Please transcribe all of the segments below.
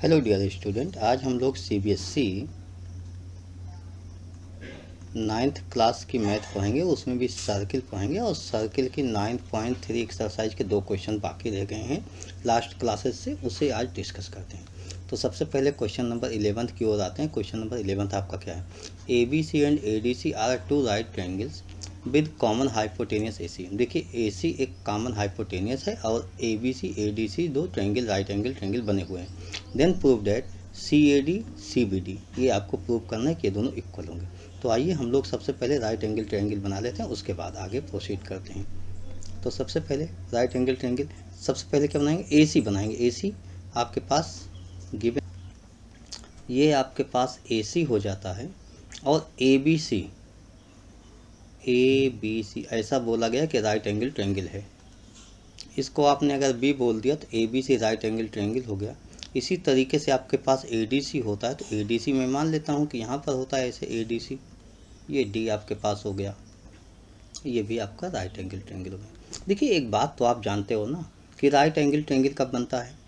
Hello dear student, आज हम लोग सीबीएसई 9th क्लास की मैथ पढ़ेंगे। उसमें भी सर्किल पढ़ेंगे और सर्किल की 9.3 एक्सरसाइज के 2 क्वेश्चन बाकी रह गए हैं लास्ट क्लासेस से, उसे आज डिस्कस करते हैं। तो सबसे पहले क्वेश्चन नंबर 11 की ओर आते हैं। क्वेश्चन नंबर 11 आपका क्या है? A B C and A D C are two right triangles with common hypotenuse A C. देखिए, ए सी एक कॉमन हाइपोटेनियस है और ए बी सी ए डी सी दो ट्रायंगल राइट एंगल ट्रायंगल बने हुए हैं। Then prove that C A D C B D, ये आपको प्रूव करना है कि ये दोनों इक्वल होंगे। तो आइए हम लोग सबसे पहले राइट एंगल ट्रायंगल बना लेते हैं, उसके बाद आगे प्रोसीड करते हैं। तो सबसे पहले राइट एंगल ट्रायंगल, सबसे पहले क्या बनाएंगे? ए सी बनाएंगे। ए सी आपके पास गिवन, ये आपके पास ए सी हो जाता है और ए बी सी ऐसा बोला गया कि राइट एंगल ट्रायंगल है। इसको आपने अगर बी बोल दिया तो A B C right angle triangle हो गया। इसी तरीके से आपके पास ए डी सी होता है, तो ए डी सी मैं मान लेता हूँ कि यहाँ पर होता है ऐसे ए डी सी, ये डी आपके पास हो गया, ये भी आपका राइट एंगल ट्रायंगल हो गया। देखिए, एक बात तो आप जानते हो ना कि राइट एंगल ट्रायंगल कब बनता है?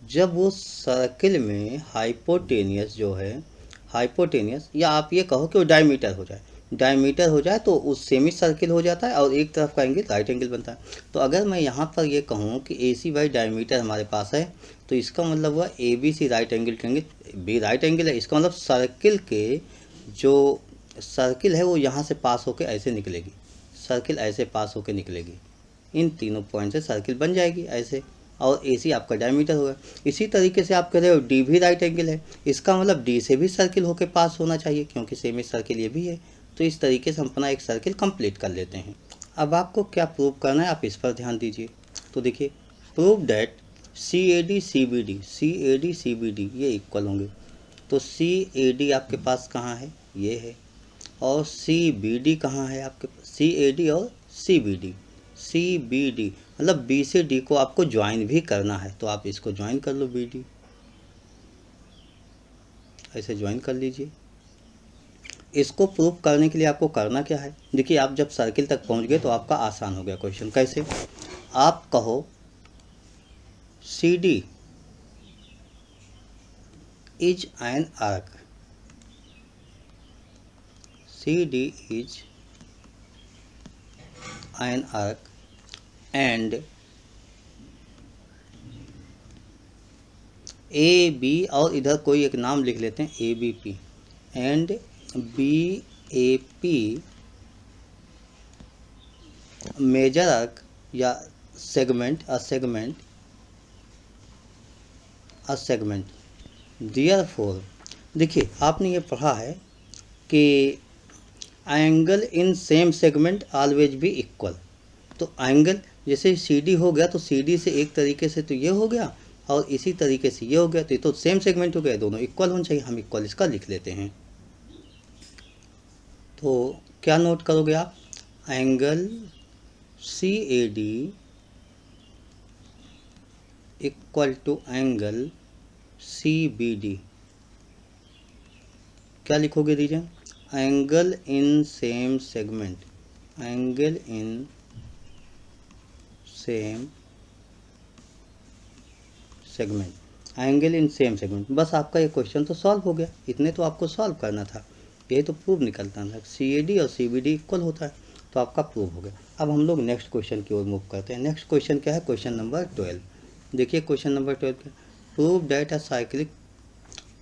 जब वो सर्किल में हाइपोटेनियस जो है, हाइपोटेनियस, या आप ये कहो कि वो डायमीटर हो जाए, डायमीटर हो जाए तो उस सेमी सर्किल हो जाता है और एक तरफ का एंगल राइट एंगल बनता है। तो अगर मैं यहाँ पर ये कहूँ कि ए सी बाई डायमीटर हमारे पास है, तो इसका मतलब हुआ A B C right angle triangle, B right angle है, इसका मतलब सर्किल के जो सर्किल है वो यहाँ से पास होकर ऐसे निकलेगी, सर्किल ऐसे पास होकर निकलेगी, इन तीनों पॉइंट से सर्किल बन जाएगी ऐसे, और ए सी आपका डायमीटर होगा। इसी तरीके से आप कह रहे हो डी भी राइट एंगल है, इसका मतलब डी से भी सर्किल होकर पास होना चाहिए क्योंकि सेमी सर्किल ये भी है। तो इस तरीके से हम अपना एक सर्किल कंप्लीट कर लेते हैं। अब आपको क्या प्रूव करना है, आप इस पर ध्यान दीजिए। तो देखिए, prove that C A D C B D, C A D C B D ये इक्वल होंगे। तो सी ए डी आपके पास कहाँ है? ये है। और सी बी डी कहाँ है आपके पास? सी ए डी और C B D, C B D मतलब बी से डी को आपको ज्वाइन भी करना है, तो आप इसको ज्वाइन कर लो, बी डी ऐसे ज्वाइन कर लीजिए। इसको प्रूव करने के लिए आपको करना क्या है? देखिए, आप जब सर्किल तक पहुंच गए तो आपका आसान हो गया क्वेश्चन। कैसे? आप कहो C D is an arc, C D is an arc and A B, और इधर कोई एक नाम लिख लेते हैं A B P, and B A P major arc या सेगमेंट, अ सेगमेंट देयरफॉर। देखिए, आपने ये पढ़ा है कि angle in same segment always be equal. तो एंगल जैसे सी डी हो गया तो सी डी से एक तरीके से तो ये हो गया और इसी तरीके से ये हो गया, तो ये तो सेम सेगमेंट हो गया, दोनों इक्वल होने चाहिए। हम इक्वल इसका लिख लेते हैं। तो क्या नोट करोगे आप? Angle C A D equal to angle C B D. क्या लिखोगे? Reason angle in same segment, angle in same segment, angle in same segment. बस आपका ये क्वेश्चन तो सॉल्व हो गया, इतने तो आपको सॉल्व करना था, यही तो प्रूव निकलता था, सी ए डी और सी बी डी इक्वल होता है, तो आपका प्रूव हो गया। अब हम लोग नेक्स्ट क्वेश्चन की ओर मूव करते हैं। नेक्स्ट क्वेश्चन क्या है? Question number 12। देखिए, क्वेश्चन नंबर 12 क्या? Prove that a cyclic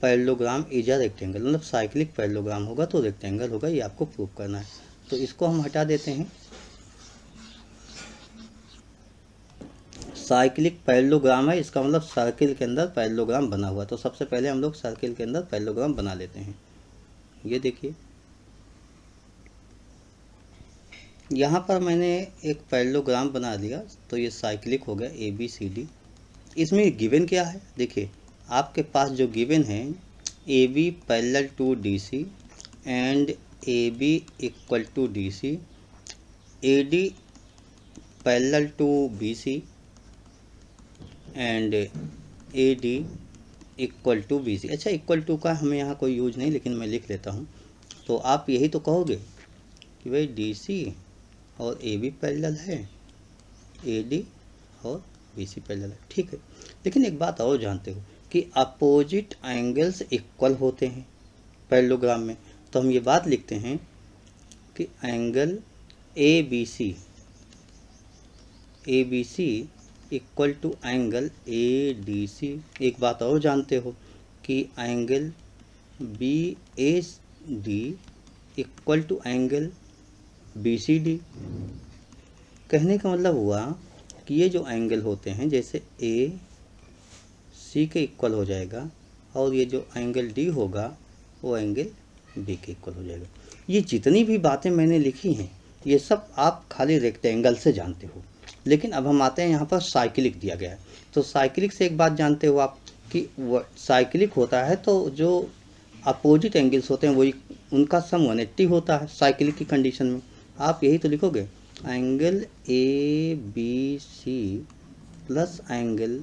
parallelogram is a rectangle, मतलब साइक्लिक पैरेललोग्राम होगा तो रेक्टेंगल होगा, ये आपको प्रूव करना है। तो इसको हम हटा देते हैं। साइक्लिक पैरेललोग्राम है, इसका मतलब सर्किल के अंदर पैरेललोग्राम बना हुआ। तो सबसे पहले हम लोग सर्किल के अंदर पैरेललोग्राम बना लेते हैं। ये देखिए, यहाँ पर मैंने एक पैरेललोग्राम बना दिया, तो ये साइक्लिक हो गया ए बी सी डी। इसमें गिवन क्या है? देखिए, आपके पास जो गिवन है A B parallel to D C and A B equal to D C, A D parallel to B C and A D equal to B C. अच्छा, equal to का हमें यहाँ कोई यूज नहीं, लेकिन मैं लिख लेता हूँ। तो आप यही तो कहोगे कि भाई डी सी और ए बी पैरेलल है, ए डी और बी सी पैरेलल है, ठीक है। लेकिन एक बात और जानते हो कि अपोजिट एंगल्स इक्वल होते हैं पैरेललोग्राम में, तो हम ये बात लिखते हैं कि angle ABC equal to angle ADC। एक बात और जानते हो कि angle BAD equal to angle BCD। कहने का मतलब हुआ कि ये जो एंगल होते हैं जैसे AC के इक्वल हो जाएगा और ये जो एंगल D होगा वो एंगल B के इक्वल हो जाएगा। ये जितनी भी बातें मैंने लिखी हैं ये सब आप खाली रेक्टेंगल से जानते हो, लेकिन अब हम आते हैं यहाँ पर साइक्लिक दिया गया है। तो साइक्लिक से एक बात जानते हो आप कि साइक्लिक होता है तो जो अपोजिट एंगल्स होते हैं वही उनका सम 180 होता है साइक्लिक की कंडीशन में। आप यही तो लिखोगे angle ABC plus angle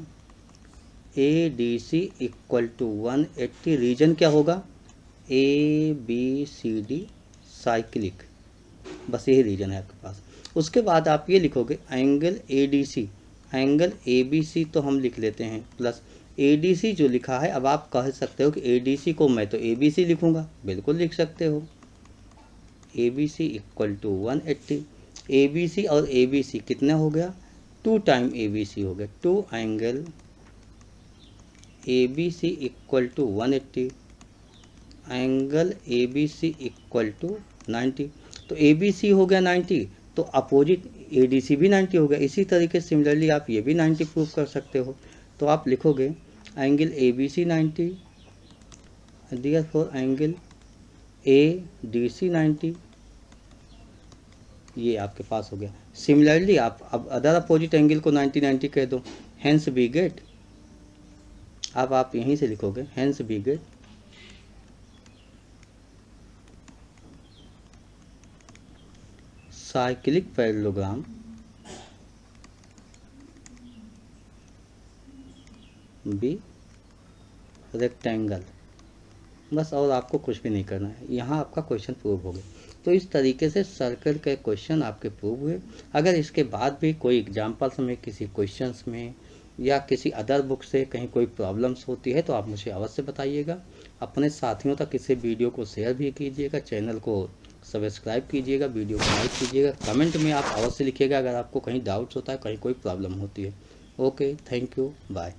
ADC equal to 180। Reason क्या होगा? ABCD साइक्लिक, बस यही रीजन है आपके पास। उसके बाद आप ये लिखोगे एंगल ADC, एंगल ABC तो हम लिख लेते हैं प्लस ADC जो लिखा है। अब आप कह सकते हो कि ADC को मैं तो ABC लिखूंगा, बिल्कुल लिख सकते हो। ABC equal to 180। ABC और ABC कितना हो गया? 2 टाइम ABC हो गया, 2 angle ABC equal to 180, angle ABC equal to 90। तो ABC हो गया 90 तो अपोजिट ADC भी 90 हो गया। इसी तरीके से सिमिलरली आप ये भी 90 प्रूव कर सकते हो। तो आप लिखोगे angle ABC 90, therefore angle ADC 90, ये आपके पास हो गया। सिमिलरली आप अब अदर अपोजिट एंगल को 90 90 कह दो, हेंस वी गेट। अब आप यहीं से लिखोगे hence we get cyclic parallelogram be rectangle. बस और आपको कुछ भी नहीं करना है, यहाँ आपका क्वेश्चन प्रूव हो गया। तो इस तरीके से सर्कल के क्वेश्चन आपके प्रूव हुए। अगर इसके बाद भी कोई एग्जाम्पल्स में किसी क्वेश्चंस में या किसी अदर बुक से कहीं कोई प्रॉब्लम्स होती है तो आप मुझे अवश्य बताइएगा। अपने साथियों तक इसे वीडियो को शेयर भी कीजिएगा, चैनल को सब्सक्राइब कीजिएगा, वीडियो को लाइक कीजिएगा। कमेंट में आप अवश्य लिखिएगा अगर आपको कहीं डाउट्स होता है, कहीं कोई प्रॉब्लम होती है। Okay, thank you, bye.